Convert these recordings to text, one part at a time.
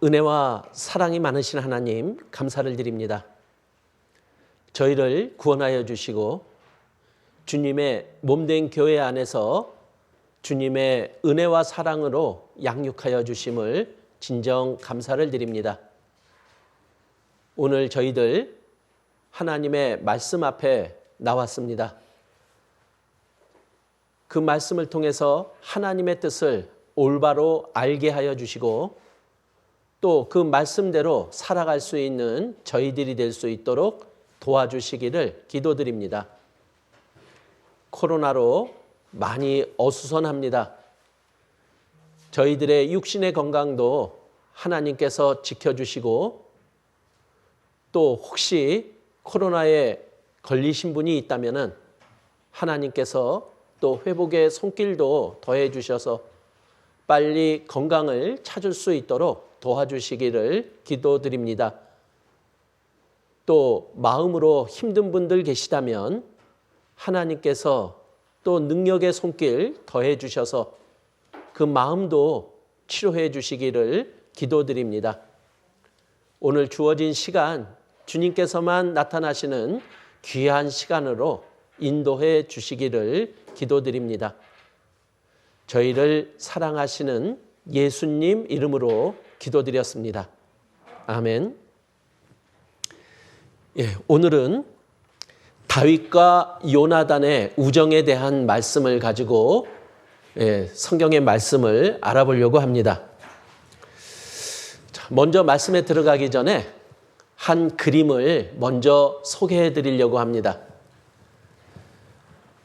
은혜와 사랑이 많으신 하나님 감사를 드립니다. 저희를 구원하여 주시고 주님의 몸된 교회 안에서 주님의 은혜와 사랑으로 양육하여 주심을 진정 감사를 드립니다. 오늘 저희들 하나님의 말씀 앞에 나왔습니다. 그 말씀을 통해서 하나님의 뜻을 올바로 알게 하여 주시고 또 그 말씀대로 살아갈 수 있는 저희들이 될 수 있도록 도와주시기를 기도드립니다. 코로나로 많이 어수선합니다. 저희들의 육신의 건강도 하나님께서 지켜주시고 또 혹시 코로나에 걸리신 분이 있다면 하나님께서 또 회복의 손길도 더해 주셔서 빨리 건강을 찾을 수 있도록 도와주시기를 기도드립니다. 또 마음으로 힘든 분들 계시다면 하나님께서 또 능력의 손길 더해 주셔서 그 마음도 치료해 주시기를 기도드립니다. 오늘 주어진 시간 주님께서만 나타나시는 귀한 시간으로 인도해 주시기를 기도드립니다. 저희를 사랑하시는 예수님 이름으로 기도드렸습니다. 아멘. 오늘은 다윗과 요나단의 우정에 대한 말씀을 가지고 성경의 말씀을 알아보려고 합니다. 먼저 말씀에 들어가기 전에 한 그림을 먼저 소개해 드리려고 합니다.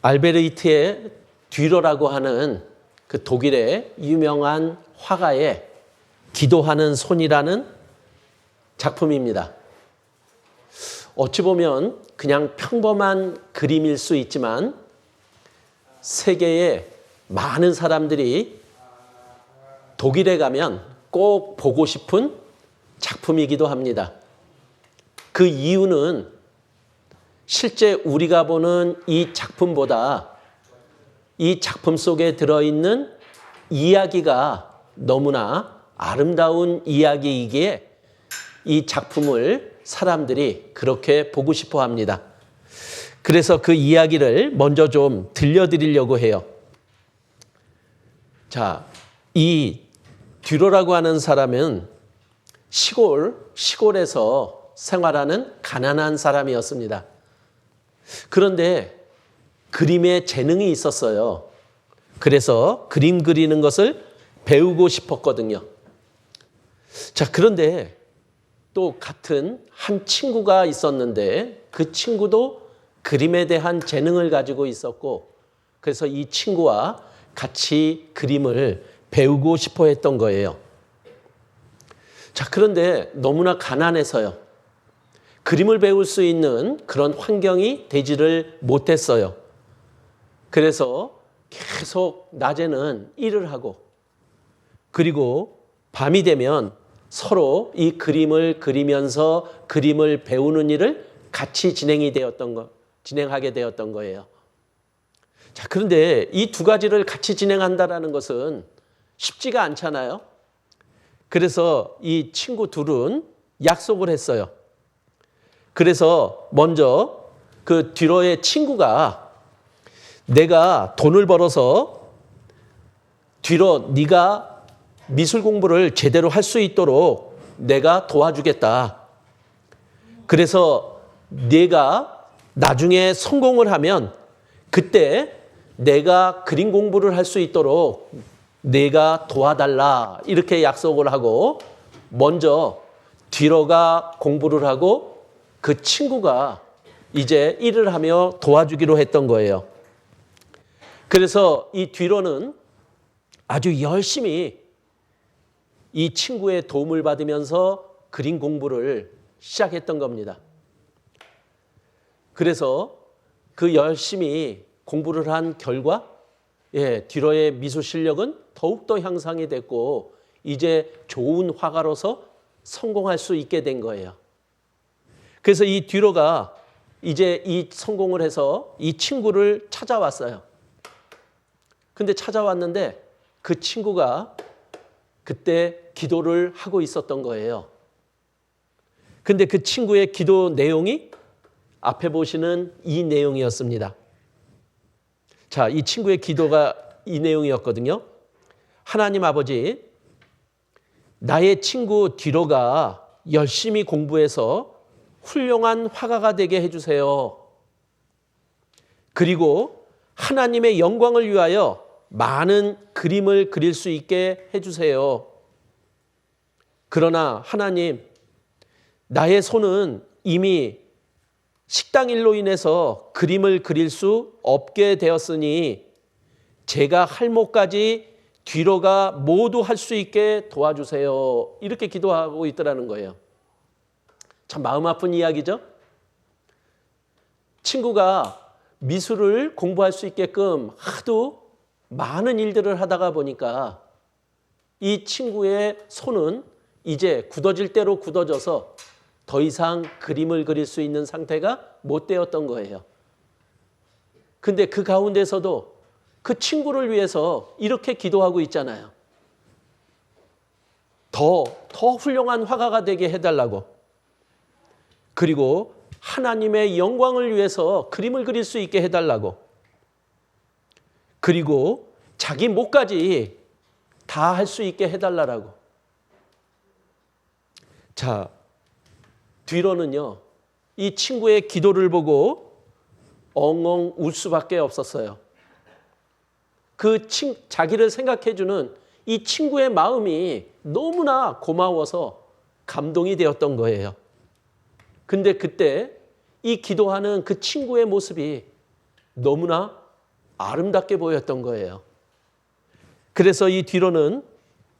알베르히트의 듀러라고 하는 그 독일의 유명한 화가의 기도하는 손이라는 작품입니다. 어찌 보면 그냥 평범한 그림일 수 있지만 세계의 많은 사람들이 독일에 가면 꼭 보고 싶은 작품이기도 합니다. 그 이유는 실제 우리가 보는 이 작품보다 이 작품 속에 들어있는 이야기가 너무나 아름다운 이야기이기에 이 작품을 사람들이 그렇게 보고 싶어 합니다. 그래서 그 이야기를 먼저 좀 들려드리려고 해요. 자, 이 듀러라고 하는 사람은 시골에서 생활하는 가난한 사람이었습니다. 그런데 그림에 재능이 있었어요. 그래서 그림 그리는 것을 배우고 싶었거든요. 자, 그런데 또 같은 한 친구가 있었는데 그 친구도 그림에 대한 재능을 가지고 있었고 그래서 이 친구와 같이 그림을 배우고 싶어 했던 거예요. 자, 그런데 너무나 가난해서요. 그림을 배울 수 있는 그런 환경이 되지를 못했어요. 그래서 계속 낮에는 일을 하고 그리고 밤이 되면 서로 이 그림을 그리면서 그림을 배우는 일을 같이 진행하게 되었던 거예요. 자, 그런데 이 두 가지를 같이 진행한다는 것은 쉽지가 않잖아요. 그래서 이 친구 둘은 약속을 했어요. 그래서 먼저 그 듀러의 친구가 내가 돈을 벌어서 듀러 네가 미술 공부를 제대로 할 수 있도록 내가 도와주겠다. 그래서 네가 나중에 성공을 하면 그때 내가 그림 공부를 할 수 있도록 네가 도와달라. 이렇게 약속을 하고 먼저 듀러가 공부를 하고 그 친구가 이제 일을 하며 도와주기로 했던 거예요. 그래서 이 듀러는 아주 열심히 이 친구의 도움을 받으면서 그림 공부를 시작했던 겁니다. 그래서 그 열심히 공부를 한 결과 듀러의 미술 실력은 더욱더 향상이 됐고 이제 좋은 화가로서 성공할 수 있게 된 거예요. 그래서 이 듀러가 이제 이 성공을 해서 이 친구를 찾아왔어요. 근데 찾아왔는데 그 친구가 그때 기도를 하고 있었던 거예요. 근데 그 친구의 기도 내용이 앞에 보시는 이 내용이었습니다. 자, 이 친구의 기도가 이 내용이었거든요. 하나님 아버지, 나의 친구 디로가 열심히 공부해서 훌륭한 화가가 되게 해주세요. 그리고 하나님의 영광을 위하여 많은 그림을 그릴 수 있게 해주세요. 그러나 하나님, 나의 손은 이미 식당일로 인해서 그림을 그릴 수 없게 되었으니 제가 할 몫까지 디로가 모두 할 수 있게 도와주세요. 이렇게 기도하고 있더라는 거예요. 참 마음 아픈 이야기죠. 친구가 미술을 공부할 수 있게끔 하도 많은 일들을 하다가 보니까 이 친구의 손은 이제 굳어질 대로 굳어져서 더 이상 그림을 그릴 수 있는 상태가 못 되었던 거예요. 근데 그 가운데서도 그 친구를 위해서 이렇게 기도하고 있잖아요. 더 훌륭한 화가가 되게 해달라고. 그리고 하나님의 영광을 위해서 그림을 그릴 수 있게 해달라고. 그리고 자기 몫까지 다 할 수 있게 해달라고. 자, 뒤로는요, 이 친구의 기도를 보고 엉엉 울 수밖에 없었어요. 자기를 생각해주는 이 친구의 마음이 너무나 고마워서 감동이 되었던 거예요. 근데 그때 이 기도하는 그 친구의 모습이 너무나 아름답게 보였던 거예요. 그래서 이 뒤로는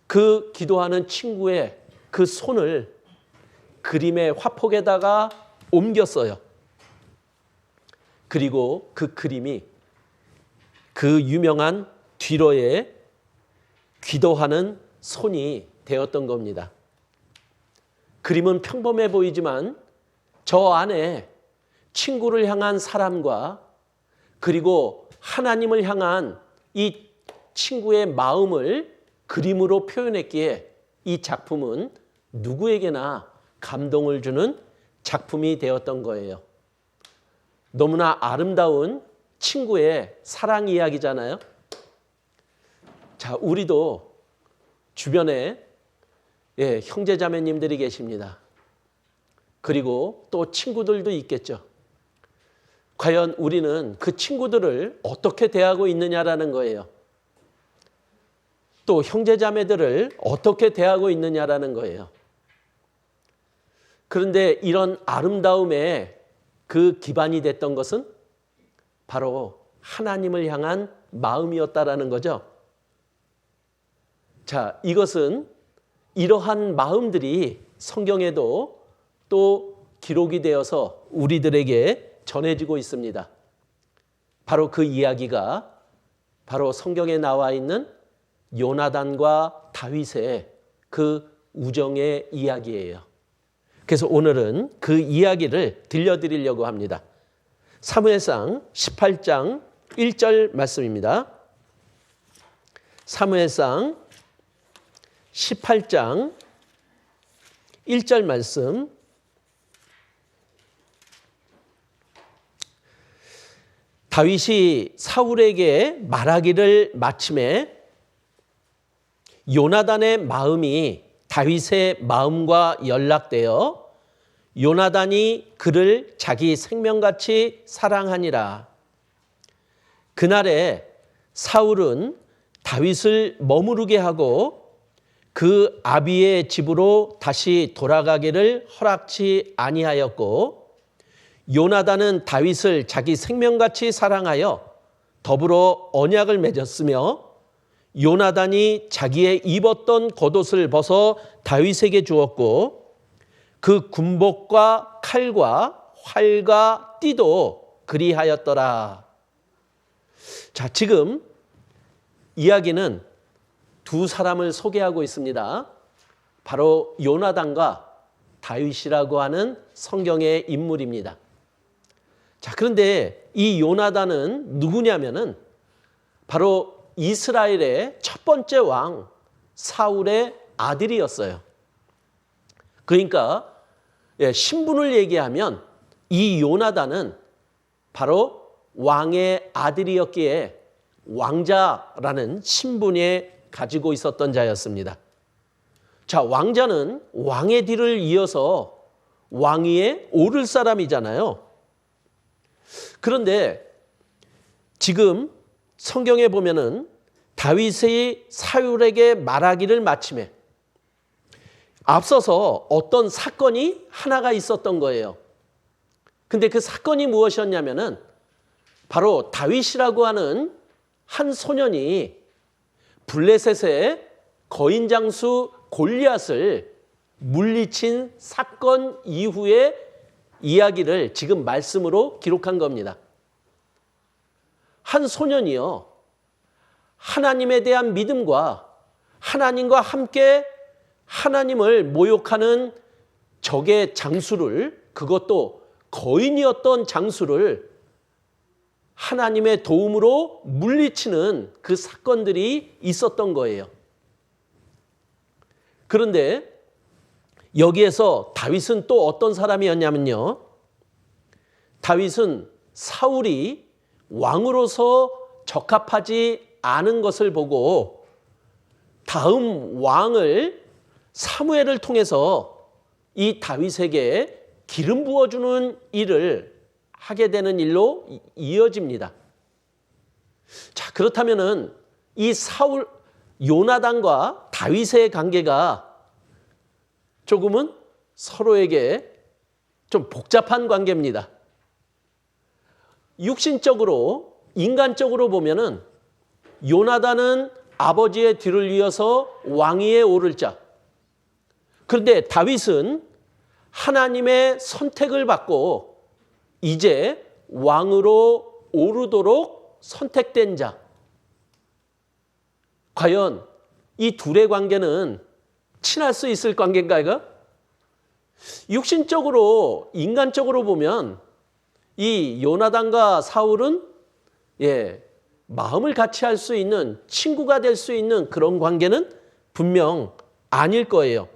그 기도하는 친구의 그 손을 그림의 화폭에다가 옮겼어요. 그리고 그 그림이 그 유명한 뒤로의 기도하는 손이 되었던 겁니다. 그림은 평범해 보이지만 저 안에 친구를 향한 사람과 그리고 하나님을 향한 이 친구의 마음을 그림으로 표현했기에 이 작품은 누구에게나 감동을 주는 작품이 되었던 거예요. 너무나 아름다운 친구의 사랑 이야기잖아요. 자, 우리도 주변에 형제 자매님들이 계십니다. 그리고 또 친구들도 있겠죠. 과연 우리는 그 친구들을 어떻게 대하고 있느냐라는 거예요. 또 형제 자매들을 어떻게 대하고 있느냐라는 거예요. 그런데 이런 아름다움의 그 기반이 됐던 것은 바로 하나님을 향한 마음이었다라는 거죠. 자, 이것은 이러한 마음들이 성경에도 또 기록이 되어서 우리들에게 전해지고 있습니다. 바로 그 이야기가 바로 성경에 나와 있는 요나단과 다윗의 그 우정의 이야기예요. 그래서 오늘은 그 이야기를 들려드리려고 합니다. 사무엘상 18장 1절 말씀입니다. 사무엘상 18장 1절 말씀. 다윗이 사울에게 말하기를 마침에 요나단의 마음이 다윗의 마음과 연락되어 요나단이 그를 자기 생명같이 사랑하니라. 그날에 사울은 다윗을 머무르게 하고 그 아비의 집으로 다시 돌아가기를 허락치 아니하였고 요나단은 다윗을 자기 생명같이 사랑하여 더불어 언약을 맺었으며 요나단이 자기의 입었던 겉옷을 벗어 다윗에게 주었고 그 군복과 칼과 활과 띠도 그리하였더라. 자, 지금 이야기는 두 사람을 소개하고 있습니다. 바로 요나단과 다윗이라고 하는 성경의 인물입니다. 자, 그런데 이 요나단은 누구냐면은 바로 이스라엘의 첫 번째 왕 사울의 아들이었어요. 그러니까 신분을 얘기하면 이 요나단은 바로 왕의 아들이었기에 왕자라는 신분에 가지고 있었던 자였습니다. 자, 왕자는 왕의 뒤를 이어서 왕위에 오를 사람이잖아요. 그런데 지금 성경에 보면은 다윗이 사울에게 말하기를 마침에 앞서서 어떤 사건이 하나가 있었던 거예요. 근데 그 사건이 무엇이었냐면은 바로 다윗이라고 하는 한 소년이 블레셋의 거인 장수 골리앗을 물리친 사건 이후의 이야기를 지금 말씀으로 기록한 겁니다. 한 소년이요, 하나님에 대한 믿음과 하나님과 함께 하나님을 모욕하는 적의 장수를, 그것도 거인이었던 장수를 하나님의 도움으로 물리치는 그 사건들이 있었던 거예요. 그런데 여기에서 다윗은 또 어떤 사람이었냐면요, 다윗은 사울이 왕으로서 적합하지 않은 것을 보고 다음 왕을 사무엘을 통해서 이 다윗에게 기름 부어주는 일을 하게 되는 일로 이어집니다. 자, 그렇다면은 이 요나단과 다윗의 관계가 조금은 서로에게 좀 복잡한 관계입니다. 육신적으로, 인간적으로 보면은 요나단은 아버지의 뒤를 이어서 왕위에 오를 자. 그런데 다윗은 하나님의 선택을 받고 이제 왕으로 오르도록 선택된 자. 과연 이 둘의 관계는 친할 수 있을 관계인가요? 육신적으로, 인간적으로 보면 이 요나단과 사울은 마음을 같이 할 수 있는, 친구가 될 수 있는 그런 관계는 분명 아닐 거예요.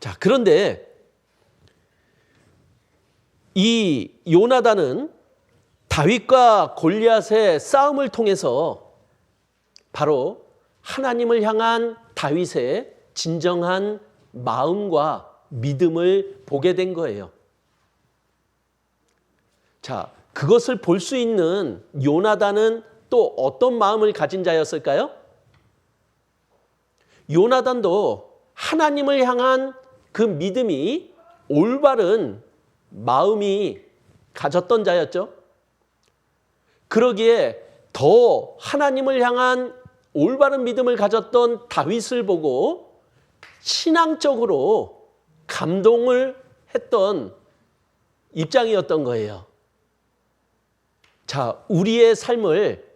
자, 그런데 이 요나단은 다윗과 골리앗의 싸움을 통해서 바로 하나님을 향한 다윗의 진정한 마음과 믿음을 보게 된 거예요. 자, 그것을 볼 수 있는 요나단은 또 어떤 마음을 가진 자였을까요? 요나단도 하나님을 향한 그 믿음이 올바른 마음이 가졌던 자였죠. 그러기에 더 하나님을 향한 올바른 믿음을 가졌던 다윗을 보고 신앙적으로 감동을 했던 입장이었던 거예요. 자, 우리의 삶을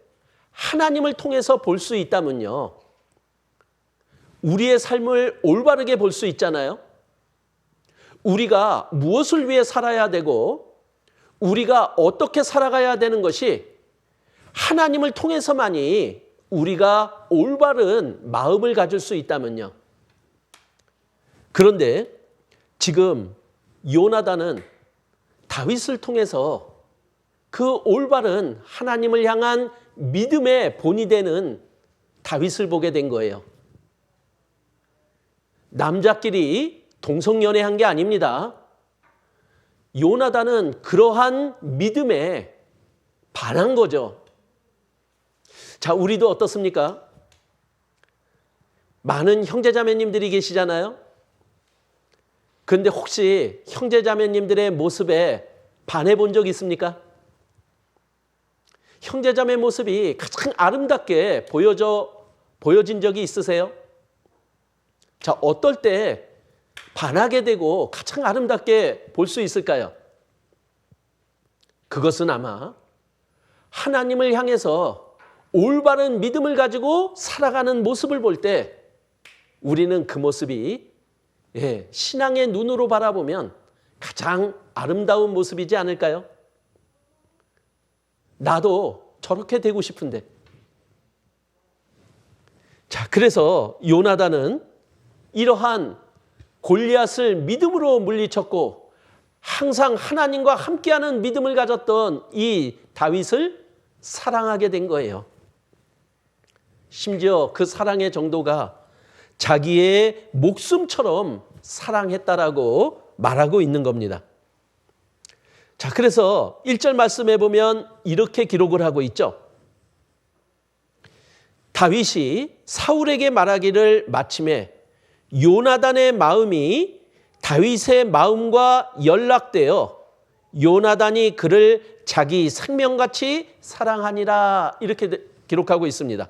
하나님을 통해서 볼 수 있다면요, 우리의 삶을 올바르게 볼 수 있잖아요. 우리가 무엇을 위해 살아야 되고 우리가 어떻게 살아가야 되는 것이 하나님을 통해서만이 우리가 올바른 마음을 가질 수 있다면요. 그런데 지금 요나단은 다윗을 통해서 그 올바른 하나님을 향한 믿음의 본이 되는 다윗을 보게 된 거예요. 남자끼리 동성연애한 게 아닙니다. 요나단은 그러한 믿음에 반한 거죠. 자, 우리도 어떻습니까? 많은 형제자매님들이 계시잖아요. 그런데 혹시 형제자매님들의 모습에 반해 본 적 있습니까? 형제자매 모습이 가장 아름답게 보여진 적이 있으세요? 자, 어떨 때 반하게 되고 가장 아름답게 볼 수 있을까요? 그것은 아마 하나님을 향해서 올바른 믿음을 가지고 살아가는 모습을 볼 때 우리는 그 모습이 신앙의 눈으로 바라보면 가장 아름다운 모습이지 않을까요? 나도 저렇게 되고 싶은데. 자, 그래서 요나단은 이러한 골리앗을 믿음으로 물리쳤고 항상 하나님과 함께하는 믿음을 가졌던 이 다윗을 사랑하게 된 거예요. 심지어 그 사랑의 정도가 자기의 목숨처럼 사랑했다라고 말하고 있는 겁니다. 자, 그래서 1절 말씀해 보면 이렇게 기록을 하고 있죠. 다윗이 사울에게 말하기를 마침에 요나단의 마음이 다윗의 마음과 연락되어 요나단이 그를 자기 생명같이 사랑하니라 이렇게 기록하고 있습니다.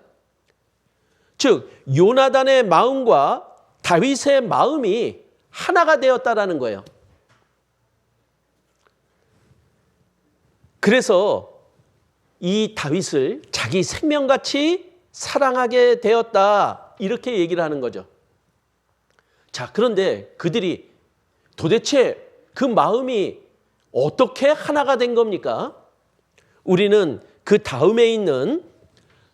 즉 요나단의 마음과 다윗의 마음이 하나가 되었다라는 거예요. 그래서 이 다윗을 자기 생명같이 사랑하게 되었다 이렇게 얘기를 하는 거죠. 자, 그런데 그들이 도대체 그 마음이 어떻게 하나가 된 겁니까? 우리는 그 다음에 있는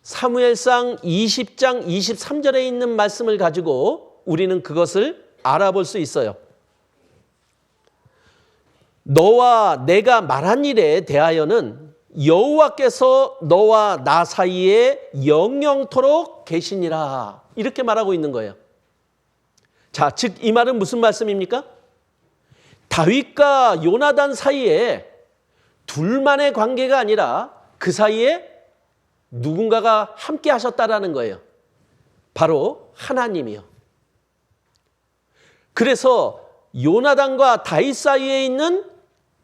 사무엘상 20장 23절에 있는 말씀을 가지고 우리는 그것을 알아볼 수 있어요. 너와 내가 말한 일에 대하여는 여호와께서 너와 나 사이에 영영토록 계시니라 이렇게 말하고 있는 거예요. 자, 즉 이 말은 무슨 말씀입니까? 다윗과 요나단 사이에 둘만의 관계가 아니라 그 사이에 누군가가 함께 하셨다라는 거예요. 바로 하나님이요. 그래서 요나단과 다윗 사이에 있는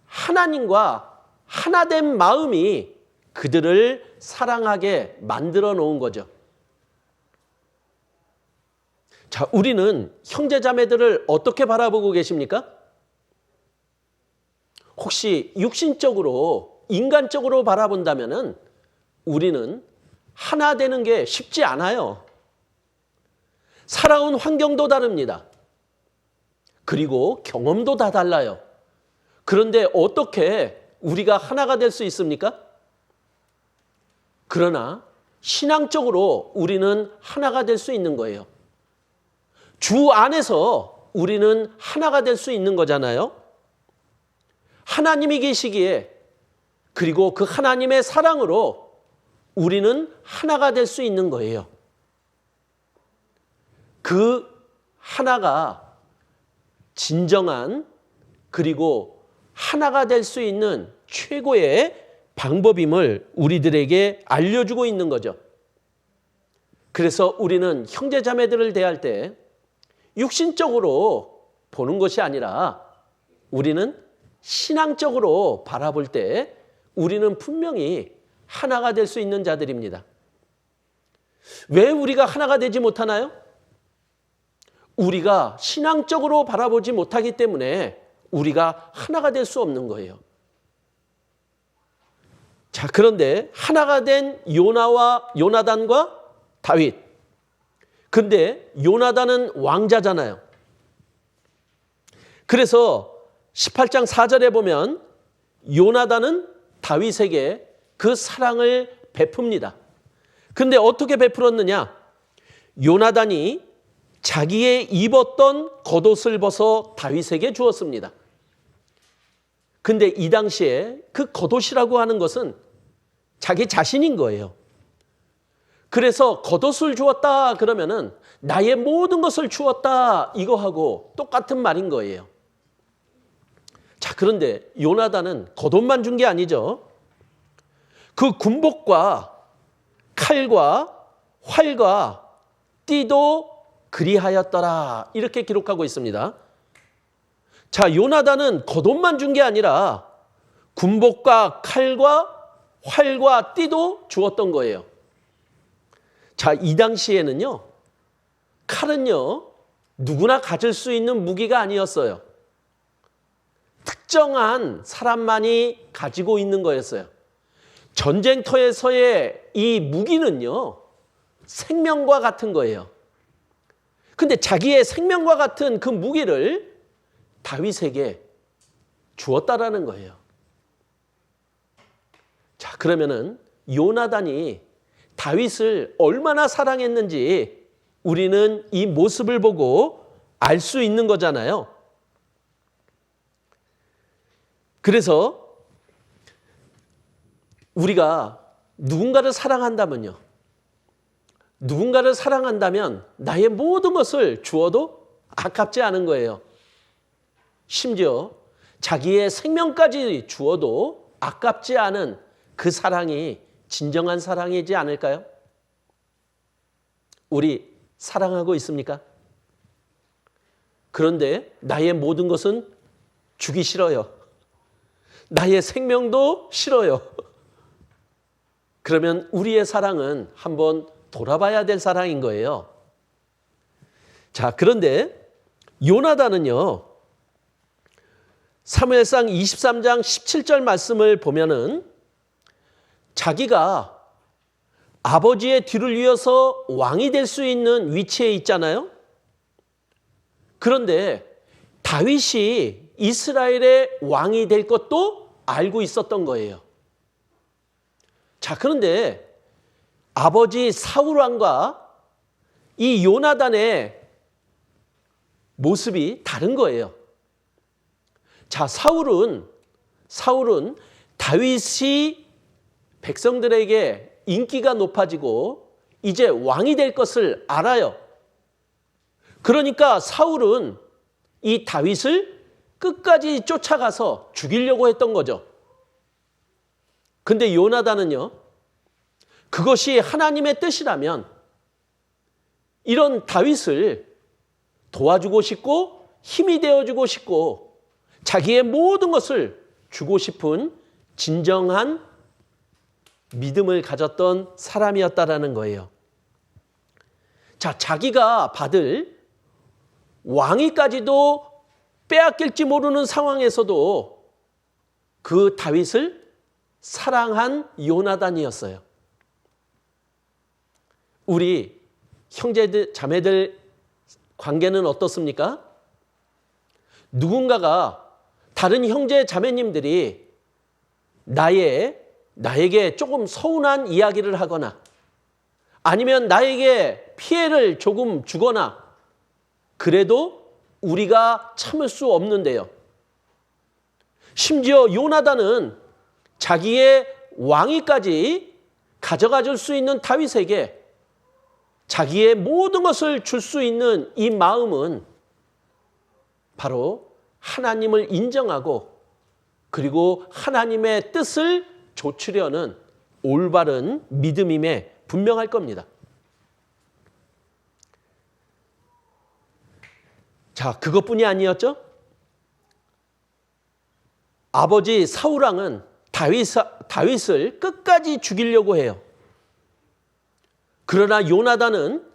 하나님과 하나된 마음이 그들을 사랑하게 만들어 놓은 거죠. 자, 우리는 형제자매들을 어떻게 바라보고 계십니까? 혹시 육신적으로, 인간적으로 바라본다면은 우리는 하나 되는 게 쉽지 않아요. 살아온 환경도 다릅니다. 그리고 경험도 다 달라요. 그런데 어떻게 우리가 하나가 될 수 있습니까? 그러나 신앙적으로 우리는 하나가 될 수 있는 거예요. 주 안에서 우리는 하나가 될 수 있는 거잖아요. 하나님이 계시기에 그리고 그 하나님의 사랑으로 우리는 하나가 될 수 있는 거예요. 그 하나가 진정한 그리고 하나가 될 수 있는 최고의 방법임을 우리들에게 알려주고 있는 거죠. 그래서 우리는 형제자매들을 대할 때 육신적으로 보는 것이 아니라 우리는 신앙적으로 바라볼 때 우리는 분명히 하나가 될 수 있는 자들입니다. 왜 우리가 하나가 되지 못하나요? 우리가 신앙적으로 바라보지 못하기 때문에 우리가 하나가 될 수 없는 거예요. 자, 그런데 하나가 된 요나단과 다윗. 근데 요나단은 왕자잖아요. 그래서 18장 4절에 보면 요나단은 다윗에게 그 사랑을 베풉니다. 근데 어떻게 베풀었느냐? 요나단이 자기의 입었던 겉옷을 벗어 다윗에게 주었습니다. 근데 이 당시에 그 겉옷이라고 하는 것은 자기 자신인 거예요. 그래서 겉옷을 주었다 그러면은 나의 모든 것을 주었다 이거하고 똑같은 말인 거예요. 자, 그런데 요나단은 겉옷만 준 게 아니죠. 그 군복과 칼과 활과 띠도 그리하였더라 이렇게 기록하고 있습니다. 자, 요나단은 겉옷만 준 게 아니라 군복과 칼과 활과 띠도 주었던 거예요. 자, 이 당시에는요, 칼은요, 누구나 가질 수 있는 무기가 아니었어요. 특정한 사람만이 가지고 있는 거였어요. 전쟁터에서의 이 무기는요, 생명과 같은 거예요. 근데 자기의 생명과 같은 그 무기를 다윗에게 주었다라는 거예요. 자, 그러면은 요나단이 다윗을 얼마나 사랑했는지 우리는 이 모습을 보고 알 수 있는 거잖아요. 그래서 우리가 누군가를 사랑한다면요. 누군가를 사랑한다면 나의 모든 것을 주어도 아깝지 않은 거예요. 심지어 자기의 생명까지 주어도 아깝지 않은 그 사랑이 진정한 사랑이지 않을까요? 우리 사랑하고 있습니까? 그런데 나의 모든 것은 주기 싫어요. 나의 생명도 싫어요. 그러면 우리의 사랑은 한번 돌아봐야 될 사랑인 거예요. 자, 그런데 요나단은요. 사무엘상 23장 17절 말씀을 보면은 자기가 아버지의 뒤를 이어서 왕이 될 수 있는 위치에 있잖아요. 그런데 다윗이 이스라엘의 왕이 될 것도 알고 있었던 거예요. 자, 그런데 아버지 사울 왕과 이 요나단의 모습이 다른 거예요. 자, 사울은 다윗이 백성들에게 인기가 높아지고 이제 왕이 될 것을 알아요. 그러니까 사울은 이 다윗을 끝까지 쫓아가서 죽이려고 했던 거죠. 근데 요나단은요, 그것이 하나님의 뜻이라면 이런 다윗을 도와주고 싶고 힘이 되어주고 싶고 자기의 모든 것을 주고 싶은 진정한 믿음을 가졌던 사람이었다라는 거예요. 자, 자기가 받을 왕위까지도 빼앗길지 모르는 상황에서도 그 다윗을 사랑한 요나단이었어요. 우리 형제들, 자매들 관계는 어떻습니까? 누군가가 다른 형제 자매님들이 나에게 조금 서운한 이야기를 하거나 아니면 나에게 피해를 조금 주거나 그래도 우리가 참을 수 없는데요. 심지어 요나단은 자기의 왕위까지 가져가 줄 수 있는 다윗에게 자기의 모든 것을 줄 수 있는 이 마음은 바로 하나님을 인정하고 그리고 하나님의 뜻을 좇으려는 올바른 믿음임에 분명할 겁니다. 자, 그것뿐이 아니었죠? 아버지 사울왕은 다윗을 끝까지 죽이려고 해요. 그러나 요나단은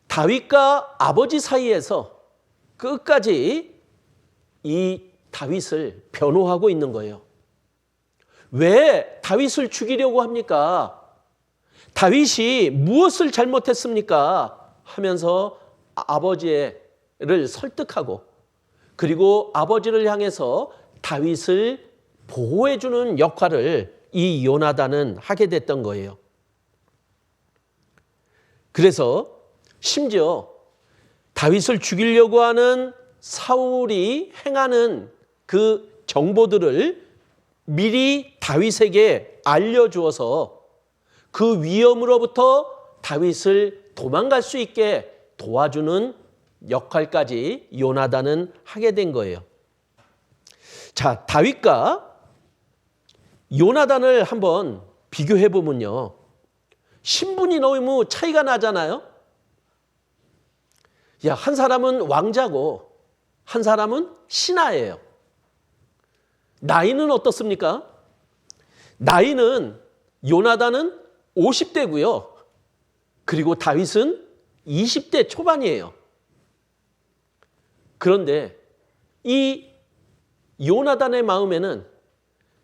다윗과 아버지 사이에서 끝까지 이 다윗을 변호하고 있는 거예요. 왜 다윗을 죽이려고 합니까? 다윗이 무엇을 잘못했습니까? 하면서 아버지를 설득하고 그리고 아버지를 향해서 다윗을 보호해주는 역할을 이 요나단은 하게 됐던 거예요. 그래서 심지어 다윗을 죽이려고 하는 사울이 행하는 그 정보들을 미리 다윗에게 알려주어서 그 위험으로부터 다윗을 도망갈 수 있게 도와주는 역할까지 요나단은 하게 된 거예요. 자, 다윗과 요나단을 한번 비교해 보면요. 신분이 너무 차이가 나잖아요. 야, 한 사람은 왕자고 한 사람은 신하예요. 나이는 어떻습니까? 나이는 요나단은 50대고요. 그리고 다윗은 20대 초반이에요. 그런데 이 요나단의 마음에는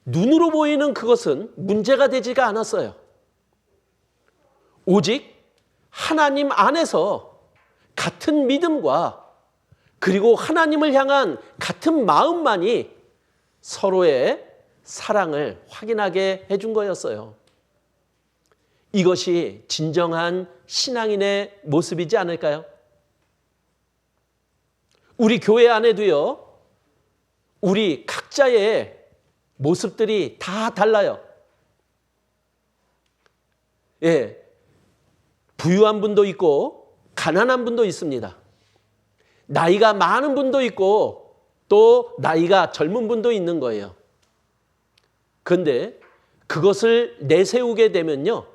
눈으로 보이는 그것은 문제가 되지가 않았어요. 오직 하나님 안에서 같은 믿음과 그리고 하나님을 향한 같은 마음만이 서로의 사랑을 확인하게 해준 거였어요. 이것이 진정한 신앙인의 모습이지 않을까요? 우리 교회 안에도요, 우리 각자의 모습들이 다 달라요. 예, 부유한 분도 있고 가난한 분도 있습니다. 나이가 많은 분도 있고 또 나이가 젊은 분도 있는 거예요. 그런데 그것을 내세우게 되면요,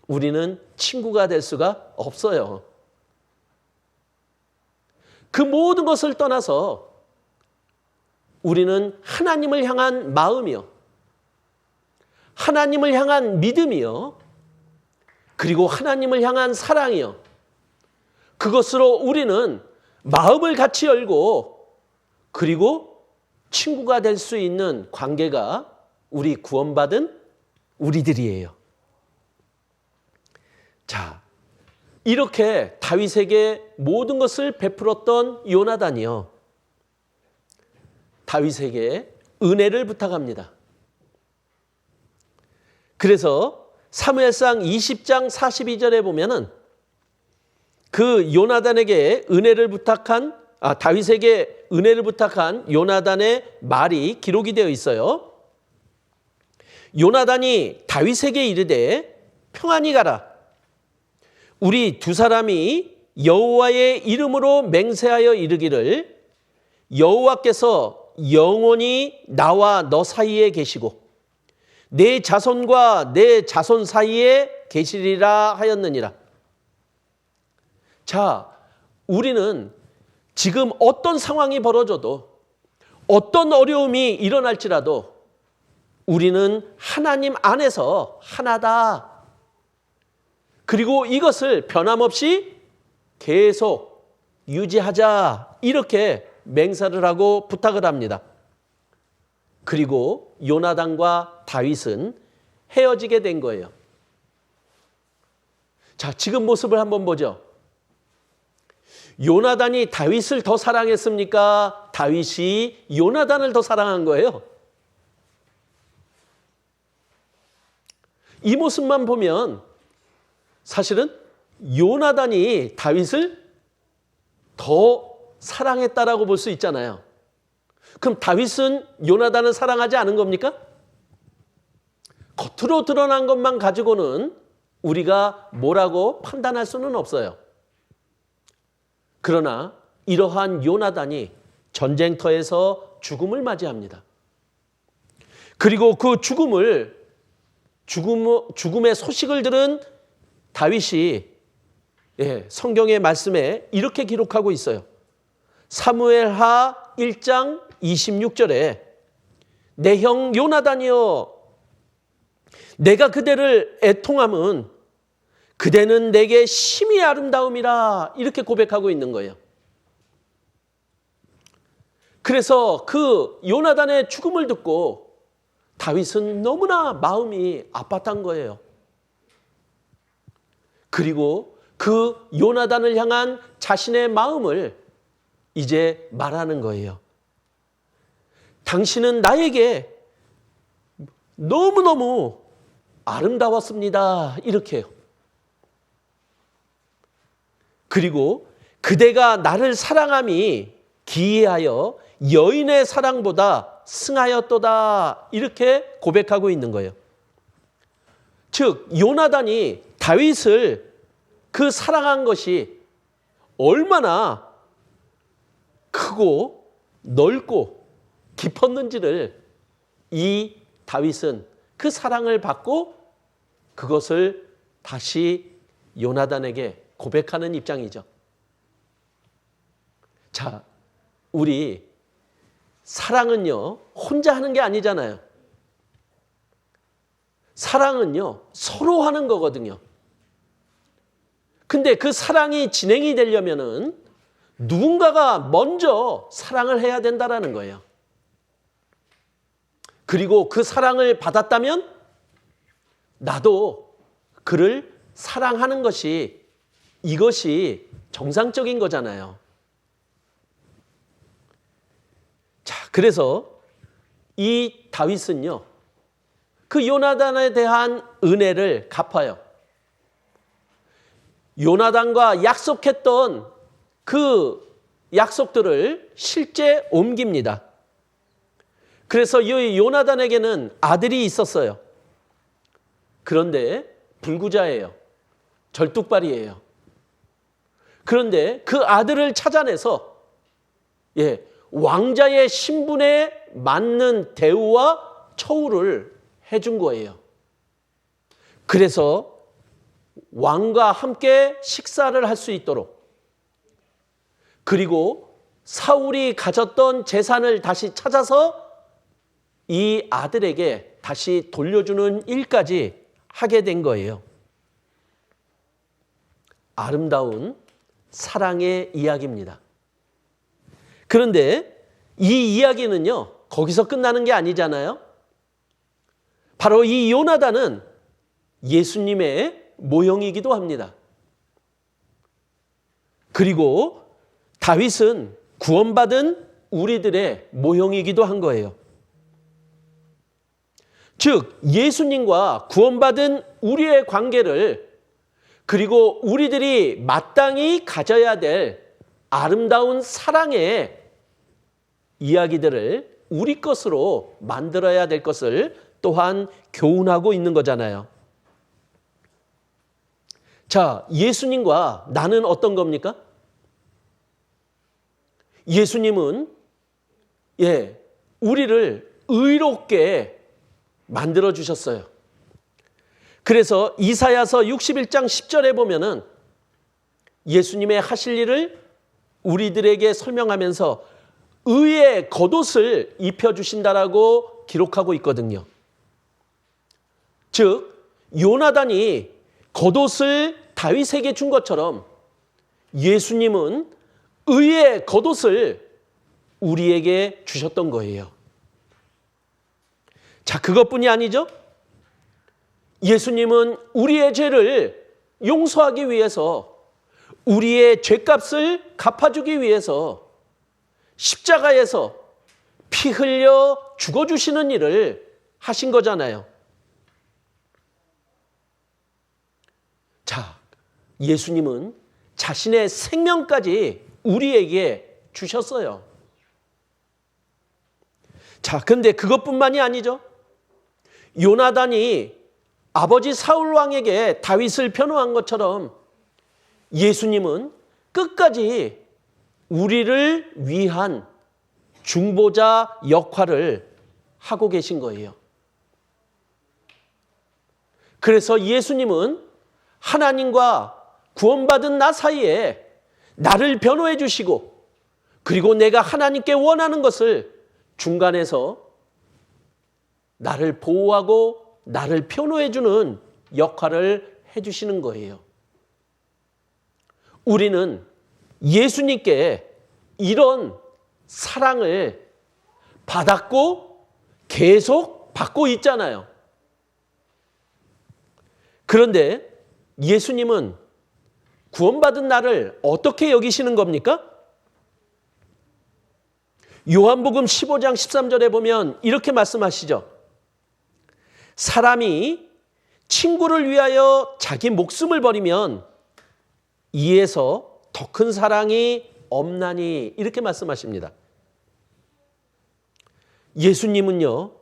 우리는 친구가 될 수가 없어요. 그 모든 것을 떠나서 우리는 하나님을 향한 마음이요, 하나님을 향한 믿음이요, 그리고 하나님을 향한 사랑이요, 그것으로 우리는 마음을 같이 열고 그리고 친구가 될 수 있는 관계가 우리 구원받은 우리들이에요. 자, 이렇게 다윗에게 모든 것을 베풀었던 요나단이요, 다윗에게 은혜를 부탁합니다. 그래서 사무엘상 20장 42절에 보면은 그 요나단에게 은혜를 부탁한 다윗에게 은혜를 부탁한 요나단의 말이 기록이 되어 있어요. 요나단이 다윗에게 이르되 평안히 가라. 우리 두 사람이 여호와의 이름으로 맹세하여 이르기를 여호와께서 영원히 나와 너 사이에 계시고 내 자손과 내 자손 사이에 계시리라 하였느니라. 자, 우리는 지금 어떤 상황이 벌어져도 어떤 어려움이 일어날지라도 우리는 하나님 안에서 하나다. 그리고 이것을 변함없이 계속 유지하자. 이렇게 맹세를 하고 부탁을 합니다. 그리고 요나단과 다윗은 헤어지게 된 거예요. 자, 지금 모습을 한번 보죠. 요나단이 다윗을 더 사랑했습니까? 다윗이 요나단을 더 사랑한 거예요. 이 모습만 보면 사실은 요나단이 다윗을 더 사랑했다라고 볼 수 있잖아요. 그럼 다윗은 요나단을 사랑하지 않은 겁니까? 겉으로 드러난 것만 가지고는 우리가 뭐라고 판단할 수는 없어요. 그러나 이러한 요나단이 전쟁터에서 죽음을 맞이합니다. 그리고 그 죽음의 소식을 들은 다윗이 성경의 말씀에 이렇게 기록하고 있어요. 사무엘하 1장 26절에 내 형 요나단이여 내가 그대를 애통함은 그대는 내게 심히 아름다움이라 이렇게 고백하고 있는 거예요. 그래서 그 요나단의 죽음을 듣고 다윗은 너무나 마음이 아팠던 거예요. 그리고 그 요나단을 향한 자신의 마음을 이제 말하는 거예요. 당신은 나에게 너무너무 아름다웠습니다. 이렇게요. 그리고 그대가 나를 사랑함이 기이하여 여인의 사랑보다 승하였도다. 이렇게 고백하고 있는 거예요. 즉 요나단이 다윗을 그 사랑한 것이 얼마나 크고 넓고 깊었는지를 이 다윗은 그 사랑을 받고 그것을 다시 요나단에게 고백하는 입장이죠. 자, 우리 사랑은요, 혼자 하는 게 아니잖아요. 사랑은요, 서로 하는 거거든요. 근데 그 사랑이 진행이 되려면은 누군가가 먼저 사랑을 해야 된다라는 거예요. 그리고 그 사랑을 받았다면 나도 그를 사랑하는 것이 이것이 정상적인 거잖아요. 자, 그래서 이 다윗은요, 그 요나단에 대한 은혜를 갚아요. 요나단과 약속했던 그 약속들을 실제 옮깁니다. 그래서 이 요나단에게는 아들이 있었어요. 그런데 불구자예요. 절뚝발이에요. 그런데 그 아들을 찾아내서 왕자의 신분에 맞는 대우와 처우를 해준 거예요. 그래서 왕과 함께 식사를 할 수 있도록, 그리고 사울이 가졌던 재산을 다시 찾아서 이 아들에게 다시 돌려주는 일까지 하게 된 거예요. 아름다운 사랑의 이야기입니다. 그런데 이 이야기는요, 거기서 끝나는 게 아니잖아요. 바로 이 요나단은 예수님의 모형이기도 합니다. 그리고 다윗은 구원받은 우리들의 모형이기도 한 거예요. 즉, 예수님과 구원받은 우리의 관계를, 그리고 우리들이 마땅히 가져야 될 아름다운 사랑의 이야기들을 우리 것으로 만들어야 될 것을 또한 교훈하고 있는 거잖아요. 자, 예수님과 나는 어떤 겁니까? 예수님은 우리를 의롭게 만들어 주셨어요. 그래서 이사야서 61장 10절에 보면은 예수님의 하실 일을 우리들에게 설명하면서 의의 겉옷을 입혀주신다라고 기록하고 있거든요. 즉, 요나단이 겉옷을 다윗에게 준 것처럼 예수님은 의의 겉옷을 우리에게 주셨던 거예요. 자, 그것뿐이 아니죠. 예수님은 우리의 죄를 용서하기 위해서, 우리의 죄값을 갚아주기 위해서 십자가에서 피 흘려 죽어주시는 일을 하신 거잖아요. 자, 예수님은 자신의 생명까지 우리에게 주셨어요. 자, 근데 그것뿐만이 아니죠. 요나단이 아버지 사울 왕에게 다윗을 변호한 것처럼 예수님은 끝까지 우리를 위한 중보자 역할을 하고 계신 거예요. 그래서 예수님은 하나님과 구원받은 나 사이에 나를 변호해 주시고, 그리고 내가 하나님께 원하는 것을 중간에서 나를 보호하고 나를 변호해 주는 역할을 해 주시는 거예요. 우리는 예수님께 이런 사랑을 받았고 계속 받고 있잖아요. 그런데 예수님은 구원받은 나를 어떻게 여기시는 겁니까? 요한복음 15장 13절에 보면 이렇게 말씀하시죠. 사람이 친구를 위하여 자기 목숨을 버리면 이에서 더 큰 사랑이 없나니, 이렇게 말씀하십니다. 예수님은요,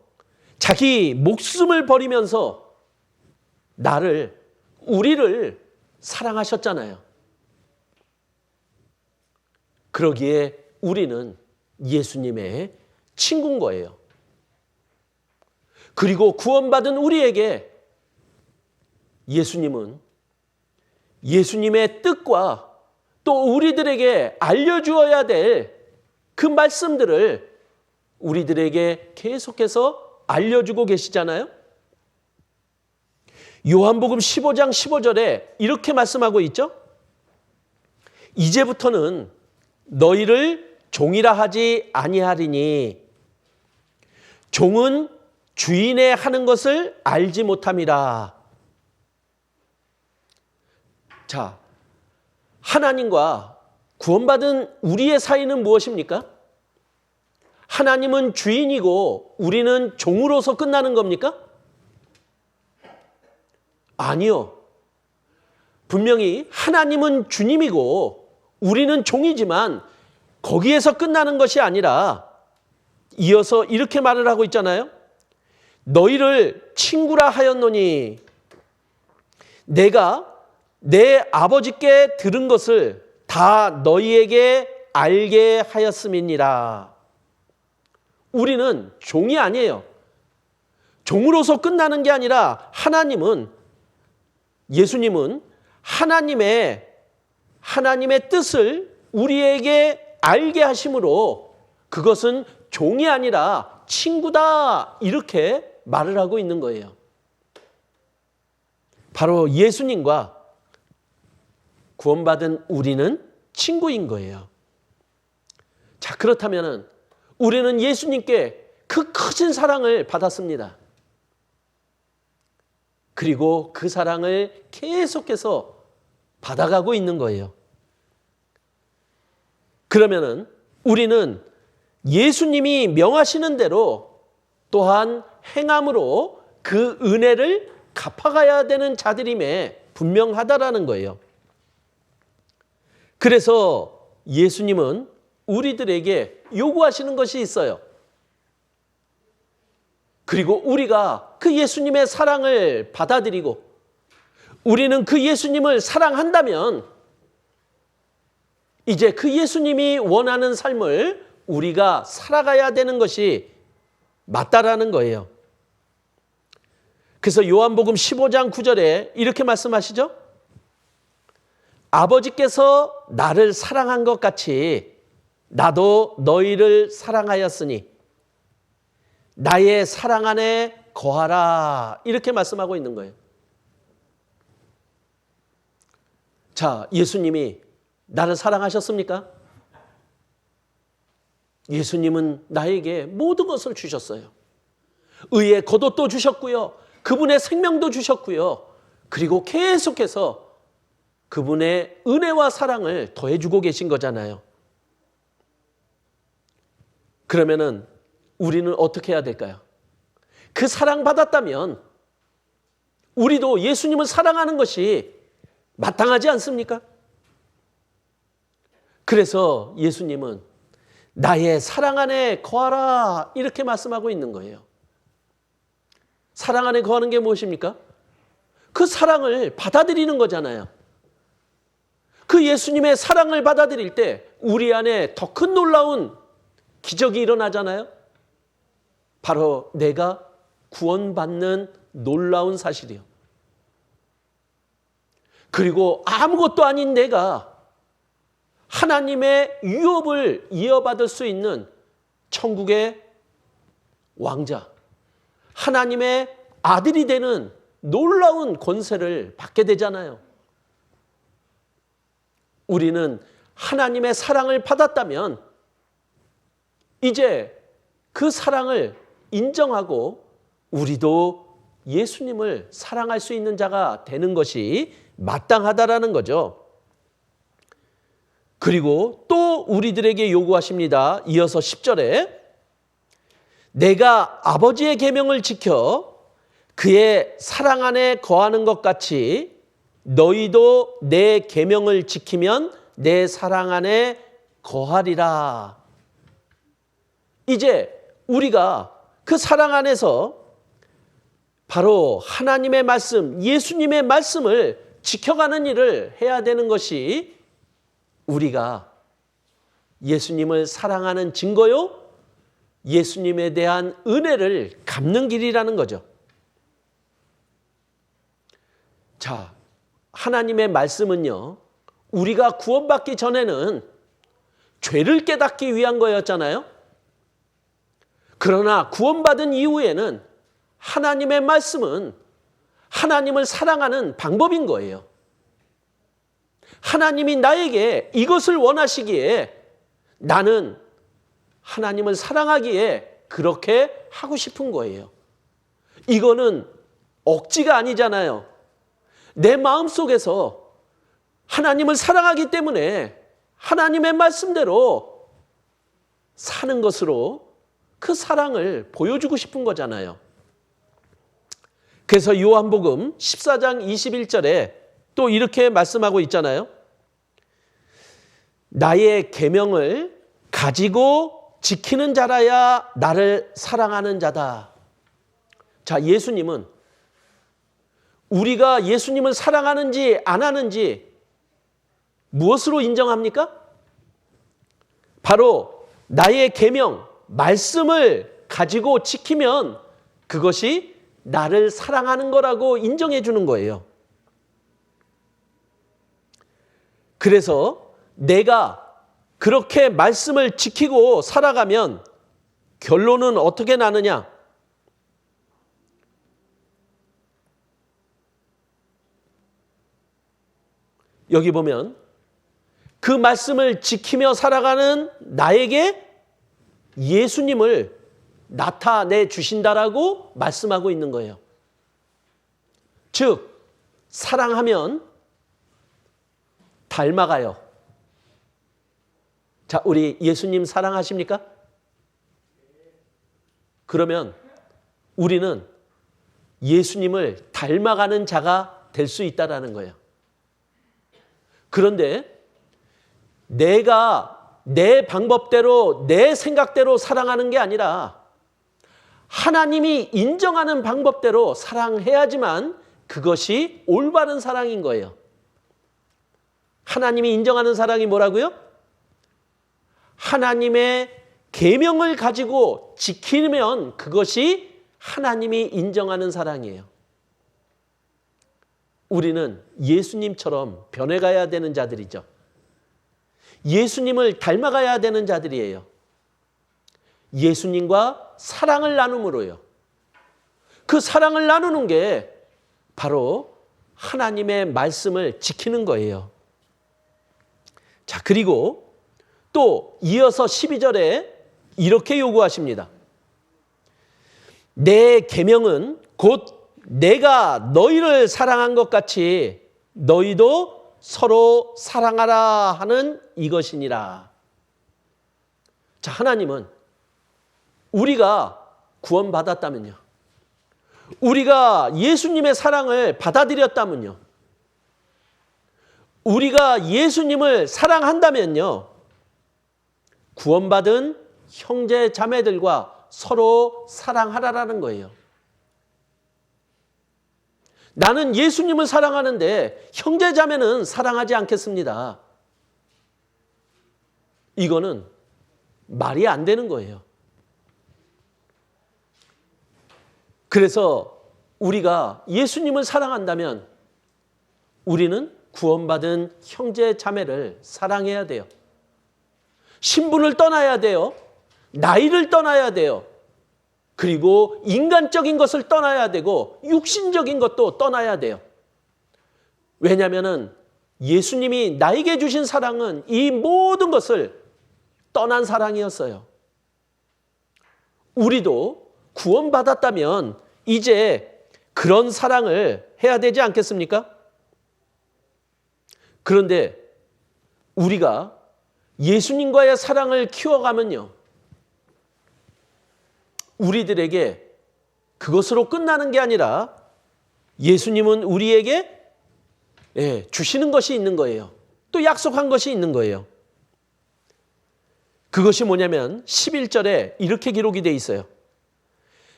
자기 목숨을 버리면서 우리를 사랑하셨잖아요. 그러기에 우리는 예수님의 친구인 거예요. 그리고 구원받은 우리에게 예수님은 예수님의 뜻과 또 우리들에게 알려주어야 될 그 말씀들을 우리들에게 계속해서 알려주고 계시잖아요. 요한복음 15장 15절에 이렇게 말씀하고 있죠. 이제부터는 너희를 종이라 하지 아니하리니 종은 주인의 하는 것을 알지 못함이라. 자, 하나님과 구원받은 우리의 사이는 무엇입니까? 하나님은 주인이고 우리는 종으로서 끝나는 겁니까? 아니요. 분명히 하나님은 주님이고 우리는 종이지만 거기에서 끝나는 것이 아니라 이어서 이렇게 말을 하고 있잖아요. 너희를 친구라 하였노니 내가 내 아버지께 들은 것을 다 너희에게 알게 하였음이니라. 우리는 종이 아니에요. 종으로서 끝나는 게 아니라 예수님은 하나님의 뜻을 우리에게 알게 하심으로 그것은 종이 아니라 친구다, 이렇게 말을 하고 있는 거예요. 바로 예수님과 구원받은 우리는 친구인 거예요. 자, 그렇다면 우리는 예수님께 그 크신 사랑을 받았습니다. 그리고 그 사랑을 계속해서 받아가고 있는 거예요. 그러면은 우리는 예수님이 명하시는 대로 또한 행함으로 그 은혜를 갚아가야 되는 자들임에 분명하다라는 거예요. 그래서 예수님은 우리들에게 요구하시는 것이 있어요. 그리고 우리가 그 예수님의 사랑을 받아들이고 우리는 그 예수님을 사랑한다면 이제 그 예수님이 원하는 삶을 우리가 살아가야 되는 것이 맞다라는 거예요. 그래서 요한복음 15장 9절에 이렇게 말씀하시죠. 아버지께서 나를 사랑한 것 같이 나도 너희를 사랑하였으니 나의 사랑 안에 거하라, 이렇게 말씀하고 있는 거예요. 자, 예수님이 나를 사랑하셨습니까? 예수님은 나에게 모든 것을 주셨어요. 의의 겉옷도 주셨고요. 그분의 생명도 주셨고요. 그리고 계속해서 그분의 은혜와 사랑을 더해주고 계신 거잖아요. 그러면은 우리는 어떻게 해야 될까요? 그 사랑받았다면 우리도 예수님을 사랑하는 것이 마땅하지 않습니까? 그래서 예수님은 나의 사랑 안에 거하라, 이렇게 말씀하고 있는 거예요. 사랑 안에 거하는 게 무엇입니까? 그 사랑을 받아들이는 거잖아요. 그 예수님의 사랑을 받아들일 때 우리 안에 더 큰 놀라운 기적이 일어나잖아요. 바로 내가 구원받는 놀라운 사실이요. 그리고 아무것도 아닌 내가 하나님의 유업을 이어받을 수 있는 천국의 왕자, 하나님의 아들이 되는 놀라운 권세를 받게 되잖아요. 우리는 하나님의 사랑을 받았다면 이제 그 사랑을 인정하고 우리도 예수님을 사랑할 수 있는 자가 되는 것이 마땅하다라는 거죠. 그리고 또 우리들에게 요구하십니다. 이어서 10절에 내가 아버지의 계명을 지켜 그의 사랑 안에 거하는 것 같이 너희도 내 계명을 지키면 내 사랑 안에 거하리라. 이제 우리가 그 사랑 안에서 바로 하나님의 말씀, 예수님의 말씀을 지켜가는 일을 해야 되는 것이 우리가 예수님을 사랑하는 증거요, 예수님에 대한 은혜를 갚는 길이라는 거죠. 자, 하나님의 말씀은요, 우리가 구원받기 전에는 죄를 깨닫기 위한 거였잖아요. 그러나 구원받은 이후에는 하나님의 말씀은 하나님을 사랑하는 방법인 거예요. 하나님이 나에게 이것을 원하시기에 나는 하나님을 사랑하기에 그렇게 하고 싶은 거예요. 이거는 억지가 아니잖아요. 내 마음속에서 하나님을 사랑하기 때문에 하나님의 말씀대로 사는 것으로 그 사랑을 보여주고 싶은 거잖아요. 그래서 요한복음 14장 21절에 또 이렇게 말씀하고 있잖아요. 나의 계명을 가지고 지키는 자라야 나를 사랑하는 자다. 자, 예수님은 우리가 예수님을 사랑하는지 안 하는지 무엇으로 인정합니까? 바로 나의 계명, 말씀을 가지고 지키면 그것이 나를 사랑하는 거라고 인정해 주는 거예요. 그래서 내가 그렇게 말씀을 지키고 살아가면 결론은 어떻게 나느냐? 여기 보면 그 말씀을 지키며 살아가는 나에게 예수님을 나타내 주신다라고 말씀하고 있는 거예요. 즉, 사랑하면 닮아가요. 자, 우리 예수님 사랑하십니까? 그러면 우리는 예수님을 닮아가는 자가 될 수 있다라는 거예요. 그런데 내가 내 방법대로 내 생각대로 사랑하는 게 아니라 하나님이 인정하는 방법대로 사랑해야지만 그것이 올바른 사랑인 거예요. 하나님이 인정하는 사랑이 뭐라고요? 하나님의 계명을 가지고 지키면 그것이 하나님이 인정하는 사랑이에요. 우리는 예수님처럼 변해가야 되는 자들이죠. 예수님을 닮아가야 되는 자들이에요. 예수님과 사랑을 나눔으로요. 그 사랑을 나누는 게 바로 하나님의 말씀을 지키는 거예요. 자, 그리고 또 이어서 12절에 이렇게 요구하십니다. 내 계명은 곧 내가 너희를 사랑한 것 같이 너희도 서로 사랑하라 하는 이것이니라. 자, 하나님은 우리가 구원받았다면요, 우리가 예수님의 사랑을 받아들였다면요, 우리가 예수님을 사랑한다면요, 구원받은 형제 자매들과 서로 사랑하라라는 거예요. 나는 예수님을 사랑하는데 형제 자매는 사랑하지 않겠습니다. 이거는 말이 안 되는 거예요. 그래서 우리가 예수님을 사랑한다면 우리는 구원받은 형제 자매를 사랑해야 돼요. 신분을 떠나야 돼요. 나이를 떠나야 돼요. 그리고 인간적인 것을 떠나야 되고 육신적인 것도 떠나야 돼요. 왜냐하면 예수님이 나에게 주신 사랑은 이 모든 것을 떠난 사랑이었어요. 우리도 구원받았다면 이제 그런 사랑을 해야 되지 않겠습니까? 그런데 우리가 예수님과의 사랑을 키워가면요, 우리들에게 그것으로 끝나는 게 아니라 예수님은 우리에게 주시는 것이 있는 거예요. 또 약속한 것이 있는 거예요. 그것이 뭐냐면 11절에 이렇게 기록이 돼 있어요.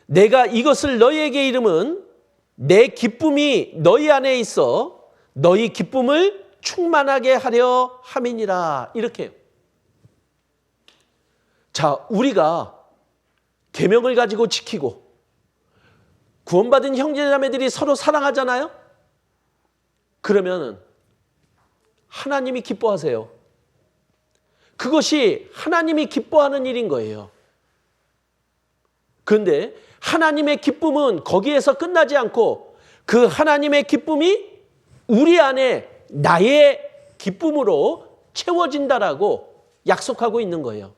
내가 이것을 너희에게 이름은 내 기쁨이 너희 안에 있어 너희 기쁨을 충만하게 하려 함이니라. 이렇게요. 자, 우리가 계명을 가지고 지키고 구원받은 형제자매들이 서로 사랑하잖아요. 그러면 하나님이 기뻐하세요. 그것이 하나님이 기뻐하는 일인 거예요. 그런데 하나님의 기쁨은 거기에서 끝나지 않고 그 하나님의 기쁨이 우리 안에 나의 기쁨으로 채워진다라고 약속하고 있는 거예요.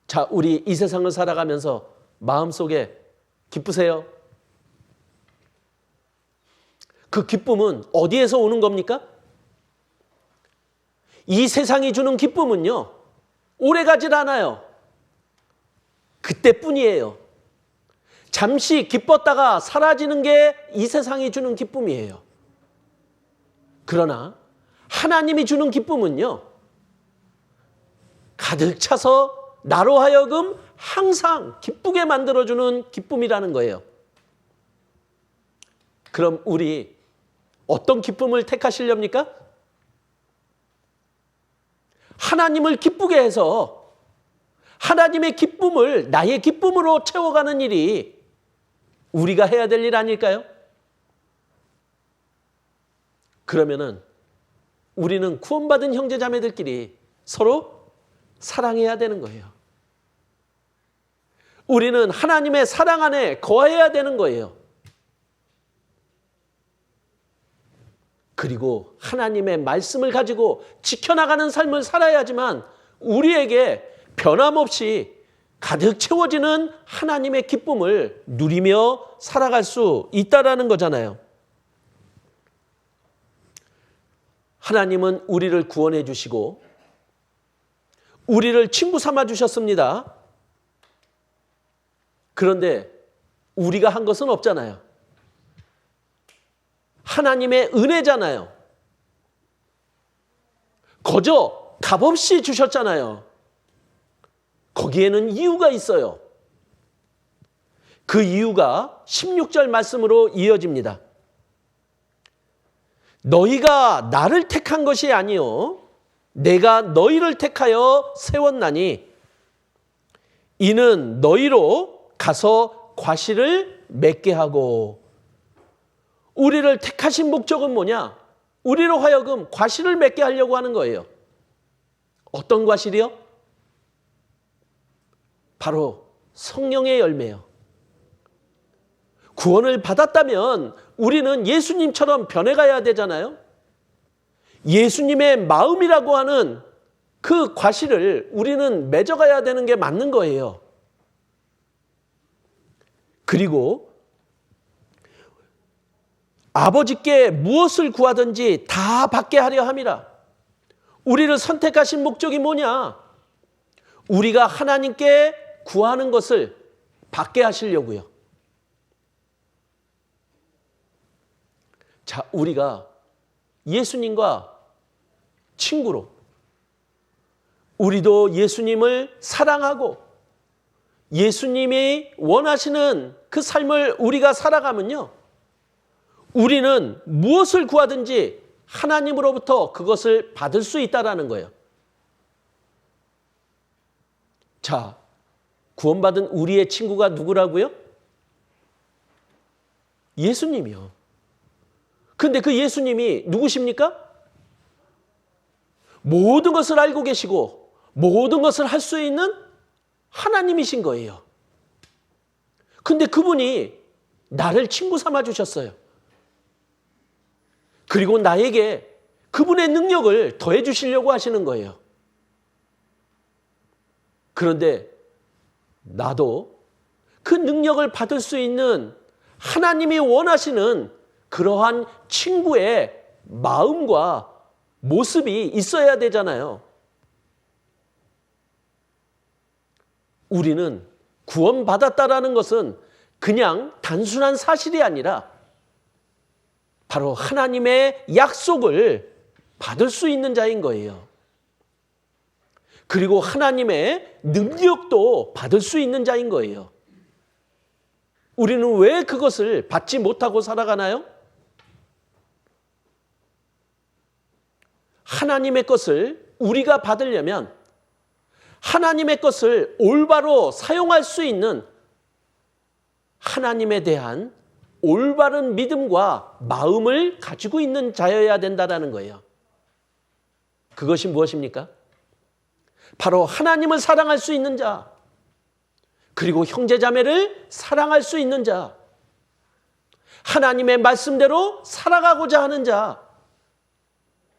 자, 우리 이 세상을 살아가면서 마음속에 기쁘세요? 그 기쁨은 어디에서 오는 겁니까? 이 세상이 주는 기쁨은요, 오래가질 않아요. 그때뿐이에요. 잠시 기뻤다가 사라지는 게 이 세상이 주는 기쁨이에요. 그러나 하나님이 주는 기쁨은요, 가득 차서 나로 하여금 항상 기쁘게 만들어주는 기쁨이라는 거예요. 그럼 우리 어떤 기쁨을 택하시렵니까? 하나님을 기쁘게 해서 하나님의 기쁨을 나의 기쁨으로 채워가는 일이 우리가 해야 될 일 아닐까요? 그러면은 우리는 구원받은 형제자매들끼리 서로 사랑해야 되는 거예요. 우리는 하나님의 사랑 안에 거해야 되는 거예요. 그리고 하나님의 말씀을 가지고 지켜나가는 삶을 살아야지만 우리에게 변함없이 가득 채워지는 하나님의 기쁨을 누리며 살아갈 수 있다라는 거잖아요. 하나님은 우리를 구원해 주시고 우리를 친구 삼아 주셨습니다. 그런데 우리가 한 것은 없잖아요. 하나님의 은혜잖아요. 거저 값없이 주셨잖아요. 거기에는 이유가 있어요. 그 이유가 16절 말씀으로 이어집니다. 너희가 나를 택한 것이 아니요 내가 너희를 택하여 세웠나니 이는 너희로 가서 과실을 맺게 하고. 우리를 택하신 목적은 뭐냐? 우리로 하여금 과실을 맺게 하려고 하는 거예요. 어떤 과실이요? 바로 성령의 열매요. 구원을 받았다면 우리는 예수님처럼 변해가야 되잖아요. 예수님의 마음이라고 하는 그 과실을 우리는 맺어가야 되는 게 맞는 거예요. 그리고 아버지께 무엇을 구하든지 다 받게 하려 함이라. 우리를 선택하신 목적이 뭐냐? 우리가 하나님께 구하는 것을 받게 하시려고요. 자, 우리가 예수님과 친구로 우리도 예수님을 사랑하고 예수님이 원하시는 그 삶을 우리가 살아가면요, 우리는 무엇을 구하든지 하나님으로부터 그것을 받을 수 있다라는 거예요. 자, 구원받은 우리의 친구가 누구라고요? 예수님이요. 근데 그 예수님이 누구십니까? 모든 것을 알고 계시고 모든 것을 할 수 있는 하나님이신 거예요. 근데 그분이 나를 친구 삼아 주셨어요. 그리고 나에게 그분의 능력을 더해 주시려고 하시는 거예요. 그런데 나도 그 능력을 받을 수 있는 하나님이 원하시는 그러한 친구의 마음과 모습이 있어야 되잖아요. 우리는 구원받았다라는 것은 그냥 단순한 사실이 아니라 바로 하나님의 약속을 받을 수 있는 자인 거예요. 그리고 하나님의 능력도 받을 수 있는 자인 거예요. 우리는 왜 그것을 받지 못하고 살아가나요? 하나님의 것을 우리가 받으려면 하나님의 것을 올바로 사용할 수 있는 하나님에 대한 올바른 믿음과 마음을 가지고 있는 자여야 된다는 거예요. 그것이 무엇입니까? 바로 하나님을 사랑할 수 있는 자, 그리고 형제자매를 사랑할 수 있는 자, 하나님의 말씀대로 살아가고자 하는 자,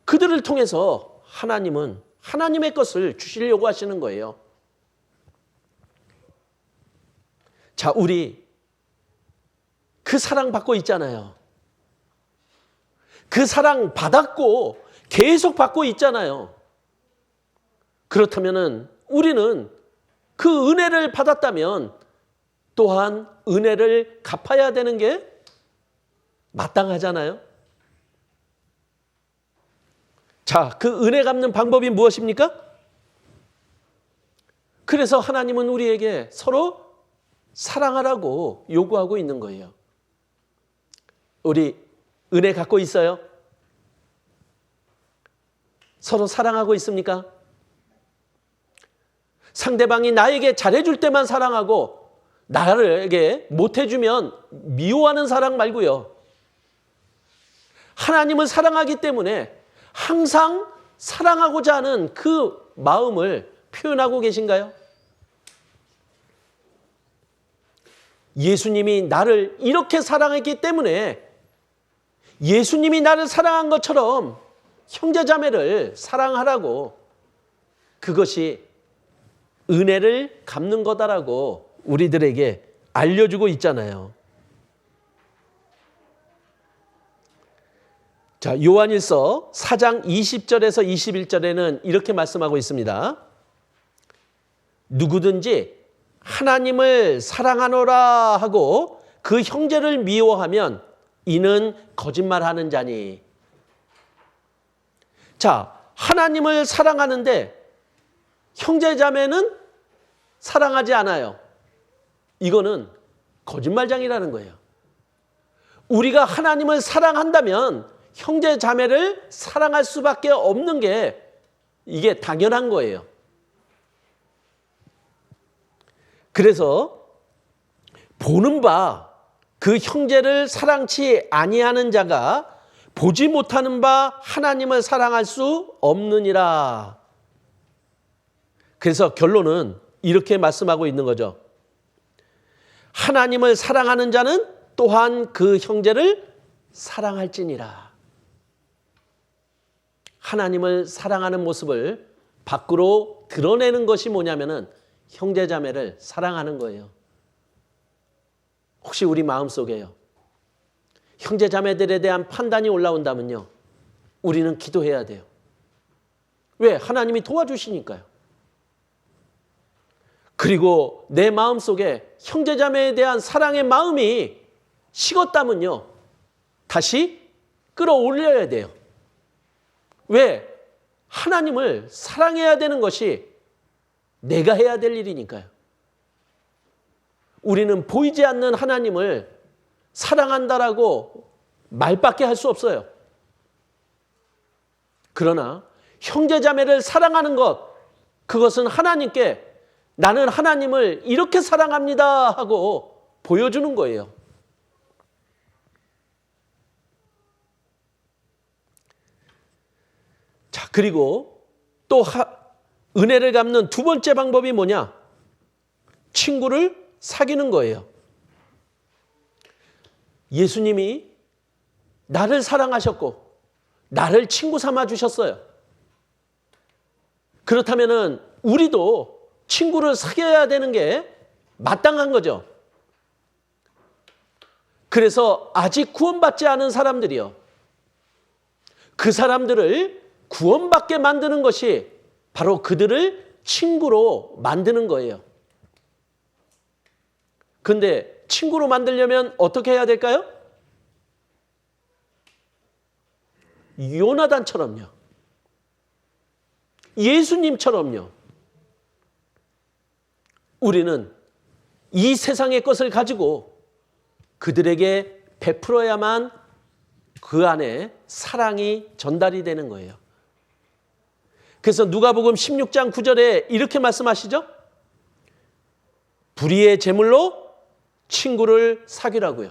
그들을 통해서 하나님은 하나님의 것을 주시려고 하시는 거예요. 자, 우리 그 사랑 받고 있잖아요. 그 사랑 받았고 계속 받고 있잖아요. 그렇다면은 우리는 그 은혜를 받았다면 또한 은혜를 갚아야 되는 게 마땅하잖아요. 자, 그 은혜 갚는 방법이 무엇입니까? 그래서 하나님은 우리에게 서로 사랑하라고 요구하고 있는 거예요. 우리 은혜 갖고 있어요? 서로 사랑하고 있습니까? 상대방이 나에게 잘해줄 때만 사랑하고 나에게 못해주면 미워하는 사랑 말고요. 하나님을 사랑하기 때문에 항상 사랑하고자 하는 그 마음을 표현하고 계신가요? 예수님이 나를 이렇게 사랑했기 때문에 예수님이 나를 사랑한 것처럼 형제자매를 사랑하라고, 그것이 은혜를 갚는 거다라고 우리들에게 알려주고 있잖아요. 자, 요한일서 4장 20절에서 21절에는 이렇게 말씀하고 있습니다. 누구든지 하나님을 사랑하노라 하고 그 형제를 미워하면 이는 거짓말하는 자니. 자, 하나님을 사랑하는데 형제자매는 사랑하지 않아요. 이거는 거짓말장이라는 거예요. 우리가 하나님을 사랑한다면 형제자매를 사랑할 수밖에 없는 게 이게 당연한 거예요. 그래서 보는 바 그 형제를 사랑치 아니하는 자가 보지 못하는 바 하나님을 사랑할 수 없느니라. 그래서 결론은 이렇게 말씀하고 있는 거죠. 하나님을 사랑하는 자는 또한 그 형제를 사랑할지니라. 하나님을 사랑하는 모습을 밖으로 드러내는 것이 뭐냐면은 형제자매를 사랑하는 거예요. 혹시 우리 마음속에요, 형제자매들에 대한 판단이 올라온다면요, 우리는 기도해야 돼요. 왜? 하나님이 도와주시니까요. 그리고 내 마음속에 형제자매에 대한 사랑의 마음이 식었다면요, 다시 끌어올려야 돼요. 왜? 하나님을 사랑해야 되는 것이 내가 해야 될 일이니까요. 우리는 보이지 않는 하나님을 사랑한다라고 말밖에 할 수 없어요. 그러나 형제자매를 사랑하는 것, 그것은 하나님께 나는 하나님을 이렇게 사랑합니다 하고 보여주는 거예요. 자, 그리고 또 은혜를 갚는 두 번째 방법이 뭐냐? 친구를 사귀는 거예요. 예수님이 나를 사랑하셨고 나를 친구 삼아 주셨어요. 그렇다면은 우리도 친구를 사귀어야 되는 게 마땅한 거죠. 그래서 아직 구원받지 않은 사람들이요, 그 사람들을 구원받게 만드는 것이 바로 그들을 친구로 만드는 거예요. 근데 친구로 만들려면 어떻게 해야 될까요? 요나단처럼요, 예수님처럼요, 우리는 이 세상의 것을 가지고 그들에게 베풀어야만 그 안에 사랑이 전달이 되는 거예요. 그래서 누가복음 16장 9절에 이렇게 말씀하시죠. 불의의 제물로 친구를 사귀라고요.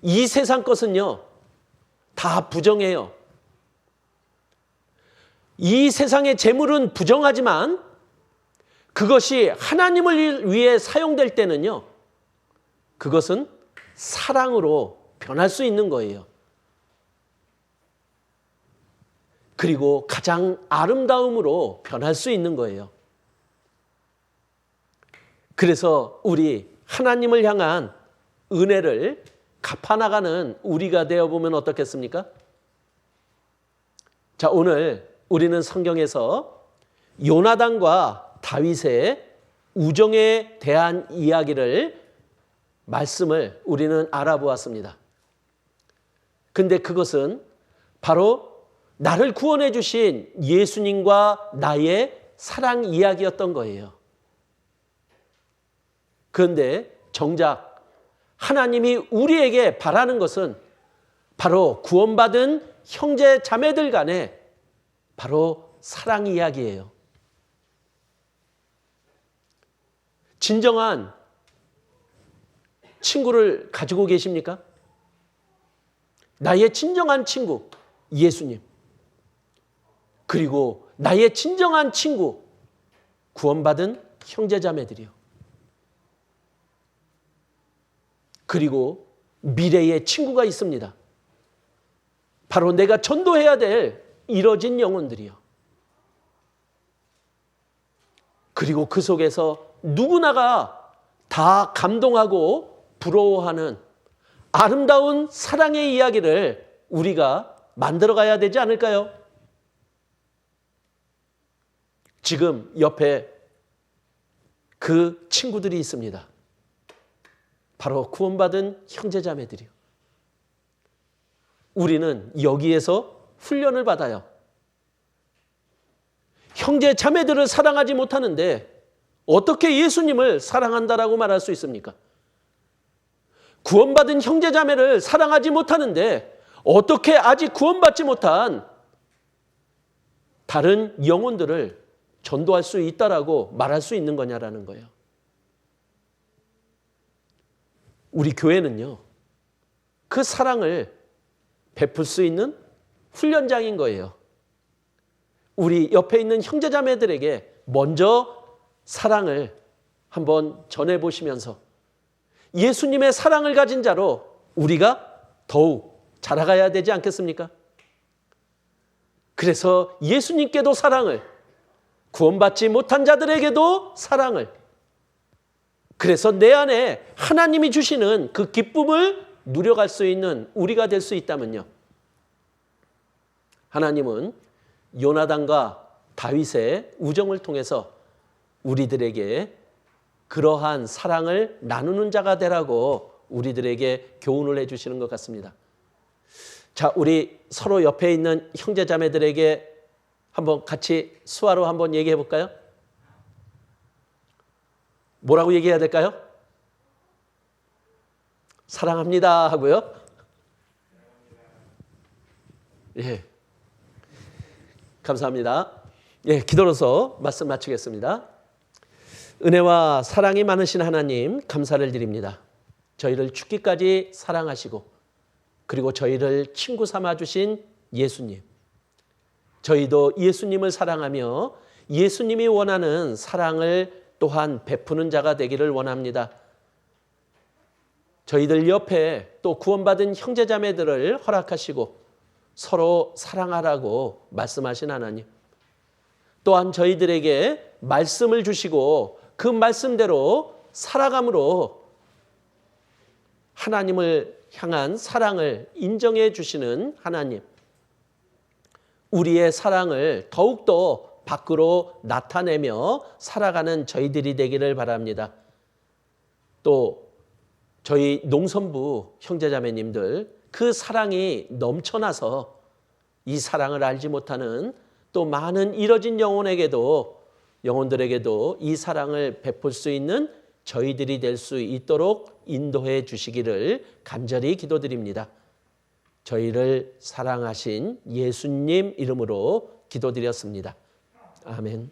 이 세상 것은요, 다 부정해요. 이 세상의 재물은 부정하지만 그것이 하나님을 위해 사용될 때는요, 그것은 사랑으로 변할 수 있는 거예요. 그리고 가장 아름다움으로 변할 수 있는 거예요. 그래서 우리 하나님을 향한 은혜를 갚아나가는 우리가 되어보면 어떻겠습니까? 자, 오늘 우리는 성경에서 요나단과 다윗의 우정에 대한 이야기를 말씀을 우리는 알아보았습니다. 근데 그것은 바로 나를 구원해 주신 예수님과 나의 사랑 이야기였던 거예요. 그런데 정작 하나님이 우리에게 바라는 것은 바로 구원받은 형제 자매들 간의 바로 사랑 이야기예요. 진정한 친구를 가지고 계십니까? 나의 진정한 친구, 예수님. 그리고 나의 진정한 친구, 구원받은 형제자매들이요. 그리고 미래의 친구가 있습니다. 바로 내가 전도해야 될 이뤄진 영혼들이요. 그리고 그 속에서 누구나가 다 감동하고 부러워하는 아름다운 사랑의 이야기를 우리가 만들어가야 되지 않을까요? 지금 옆에 그 친구들이 있습니다. 바로 구원받은 형제자매들이요. 우리는 여기에서 훈련을 받아요. 형제자매들을 사랑하지 못하는데 어떻게 예수님을 사랑한다라고 말할 수 있습니까? 구원받은 형제자매를 사랑하지 못하는데 어떻게 아직 구원받지 못한 다른 영혼들을 전도할 수 있다라고 말할 수 있는 거냐라는 거예요. 우리 교회는요, 그 사랑을 베풀 수 있는 훈련장인 거예요. 우리 옆에 있는 형제자매들에게 먼저 사랑을 한번 전해보시면서 예수님의 사랑을 가진 자로 우리가 더욱 자라가야 되지 않겠습니까? 그래서 예수님께도 사랑을, 구원받지 못한 자들에게도 사랑을, 그래서 내 안에 하나님이 주시는 그 기쁨을 누려갈 수 있는 우리가 될 수 있다면요. 하나님은 요나단과 다윗의 우정을 통해서 우리들에게 그러한 사랑을 나누는 자가 되라고 우리들에게 교훈을 해주시는 것 같습니다. 자, 우리 서로 옆에 있는 형제자매들에게 한번 같이 수화로 한번 얘기해 볼까요? 뭐라고 얘기해야 될까요? 사랑합니다 하고요. 예, 감사합니다. 예, 기도로서 말씀 마치겠습니다. 은혜와 사랑이 많으신 하나님 감사를 드립니다. 저희를 죽기까지 사랑하시고 그리고 저희를 친구 삼아 주신 예수님. 저희도 예수님을 사랑하며 예수님이 원하는 사랑을 또한 베푸는 자가 되기를 원합니다. 저희들 옆에 또 구원받은 형제자매들을 허락하시고 서로 사랑하라고 말씀하신 하나님. 또한 저희들에게 말씀을 주시고 그 말씀대로 살아감으로 하나님을 향한 사랑을 인정해 주시는 하나님. 우리의 사랑을 더욱더 밖으로 나타내며 살아가는 저희들이 되기를 바랍니다. 또 저희 농선부 형제자매님들 그 사랑이 넘쳐나서 이 사랑을 알지 못하는 또 많은 이뤄진 영혼들에게도 이 사랑을 베풀 수 있는 저희들이 될 수 있도록 인도해 주시기를 간절히 기도드립니다. 저희를 사랑하신 예수님 이름으로 기도드렸습니다. 아멘.